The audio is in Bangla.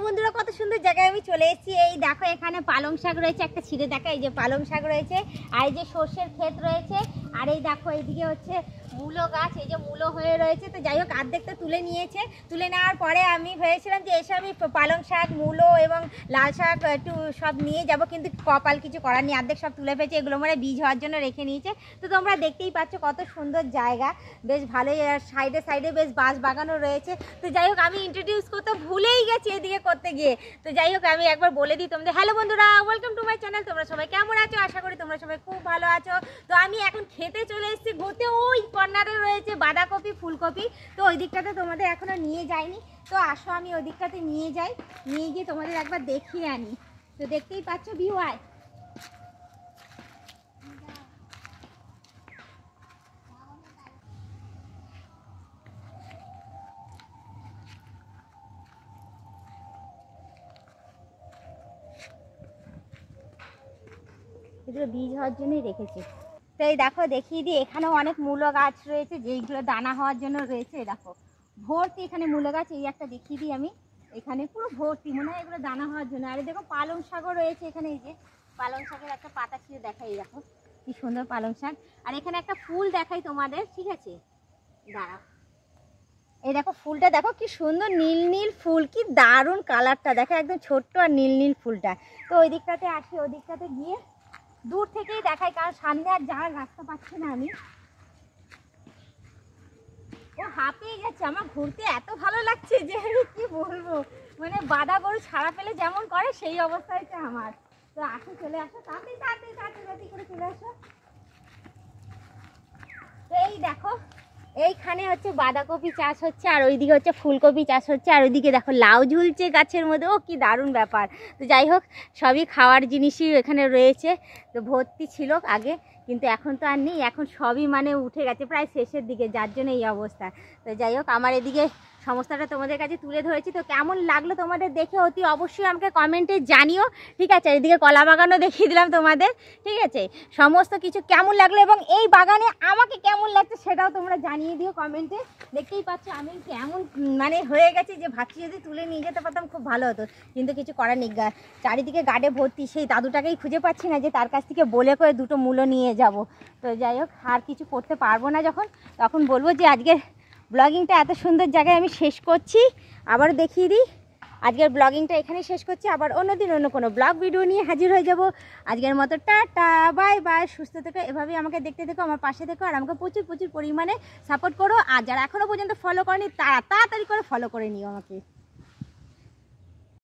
বন্ধুরা, কত সুন্দর জায়গায় আমি চলে এসেছি। এই দেখো এখানে পালং শাক রয়েছে, একটা ছিঁড়ে দেখা, এই যে পালং শাক রয়েছে, আর এই যে সর্ষের ক্ষেত রয়েছে, আর এই দেখো এইদিকে হচ্ছে মূলো গাছ, এই যে মূলো হয়ে রয়েছে। তো যাই হোক অর্ধেকটা তুলে নিয়েছে। তুলে নেওয়ার পরে আমি ভেবেছিলাম যে এসবই পালং শাক, মূলো এবং লাল শাক একটু সব নিয়ে যাব, কিন্তু কপাল কিছু করার নেই, অর্ধেক সব তুলে ফেলেছে। এগুলো মানে বীজ হওয়ার জন্য রেখে নিয়েছে। তো তোমরা দেখতেই পাচ্ছ কত সুন্দর জায়গা, বেশ ভালোই। আর সাইডে সাইডে বেশ বাঁশ বাগানও রয়েছে। তো যাই হোক আমি ইন্ট্রোডিউস করতে ভুলেই গেছি এদিকে করতে গিয়ে। তো যাই হোক আমি একবার বলে দিই তোমাদের। হ্যালো বন্ধুরা, ওয়েলকাম টু মাই চ্যানেল। তোমরা সবাই কেমন আছো? আশা করি তোমরা সবাই খুব ভালো আছো। তো আমি এখন খেতে চলে এসেছি ঘুরতে। ওই কর্নারে রয়েছে বাঁধাকপি, ফুলকপি। তো ওই দিকটাতে তোমাদের এখনো নিয়ে যাইনি। তো আসো আমি ওই দিকটাতে নিয়ে যাই, নিয়ে গিয়ে তোমাদের একবার দেখিয়ে আনি। তো দেখতেই পাচ্ছ ভিউ। আয় এগুলো বীজ হওয়ার জন্যই রেখেছি। তো এই দেখো দেখিয়ে দিই, এখানেও অনেক মূলো গাছ রয়েছে যেইগুলো দানা হওয়ার জন্য রয়েছে। দেখো ভর্তি এখানে মূলো গাছ। এই একটা দেখিয়ে দিই আমি, এখানে পুরো ভর্তি, মনে হয় এগুলো দানা হওয়ার জন্য। আর দেখো পালং শাকও রয়েছে এখানে। এই যে পালং শাকের একটা পাতা ছিঁড়ে দেখাই, দেখো কি সুন্দর পালং শাক। আর এখানে একটা ফুল দেখাই তোমাদের, ঠিক আছে? দাঁড়াও, এই দেখো ফুলটা, দেখো কি সুন্দর নীল নীল ফুল, কি দারুণ কালারটা দেখো, একদম ছোট্ট আর নীল নীল ফুলটা। তো ওই দিকটাতে আসি, ওই দিকটাতে গিয়ে দূর থেকেই দেখাই, কারণ সামনে আর যাওয়ার রাস্তা পাচ্ছি না আমি। ও হাঁপিয়ে যাচ্ছে, আমার ঘুরতে এত ভালো লাগছে যে আমি কি বলবো, মানে বাঁধা গরু ছাড়া পেলে যেমন করে সেই অবস্থা হয়েছে আমার। তো আসো, চলে আসো, তাড়াতাড়ি তাড়াতাড়ি তাড়াতাড়ি করে চলে আসো। তো এই দেখো এইখানে হচ্ছে বাঁধাকপি চাষ হচ্ছে, আর ওইদিকে হচ্ছে ফুলকপি চাষ হচ্ছে, আর ওইদিকে দেখো লাউ ঝুলছে গাছের মধ্যে। ও কি দারুণ ব্যাপার। তো যাই হোক সবই খাওয়ার জিনিসই এখানে রয়েছে। তো ভর্তি ছিল আগে, কিন্তু এখন তো আর নেই, এখন সবই মানে উঠে গেছে প্রায় শেষের দিকে, যার জন্য এই অবস্থা। তো যাই হোক আমার এদিকে সমস্তটা তোমাদের কাছে তুলে ধরেছি। তো কেমন লাগলো তোমাদের দেখে অতি অবশ্যই আমাকে কমেন্টে জানিও, ঠিক আছে? এদিকে কলা বাগানও দেখিয়ে দিলাম তোমাদের, ঠিক আছে? সমস্ত কিছু কেমন লাগলো এবং এই বাগানে আমাকে কেমন লাগছে সেটাও তোমরা জানিয়ে দিও কমেন্টে। দেখতেই পাচ্ছ আমি কেমন মানে হয়ে গেছি, যে ভাবছি যদি তুলে নিয়ে যেতে পারতাম খুব ভালো হতো, কিন্তু কিছু করার নেই। চারিদিকে গার্ডে ভর্তি, সেই দাদুটাকেই খুঁজে পাচ্ছি না যে তার কাছ থেকে বলে করে দুটো মূলো নিয়ে যাব। তো যাই হোক আর কিছু করতে পারবো না যখন, তখন বলবো যে আজকের ব্লগিংটা এত সুন্দর জায়গায় আমি শেষ করছি। আবার দেখিয়ে দিই, আজকের ব্লগিংটা এখানেই শেষ করছি। আবার অন্যদিন অন্য কোনো ব্লগ ভিডিও নিয়ে হাজির হয়ে যাব। আজকের মতো টাটা, বাই বাই, সুস্থ থেকো, এভাবেই আমাকে দেখতে থেকো, আমার পাশে থেকো, আর আমাকে প্রচুর প্রচুর পরিমাণে সাপোর্ট করো। আর যারা এখনও পর্যন্ত ফলো করেনি তারা তাড়াতাড়ি করে ফলো করে নিও আমাকে।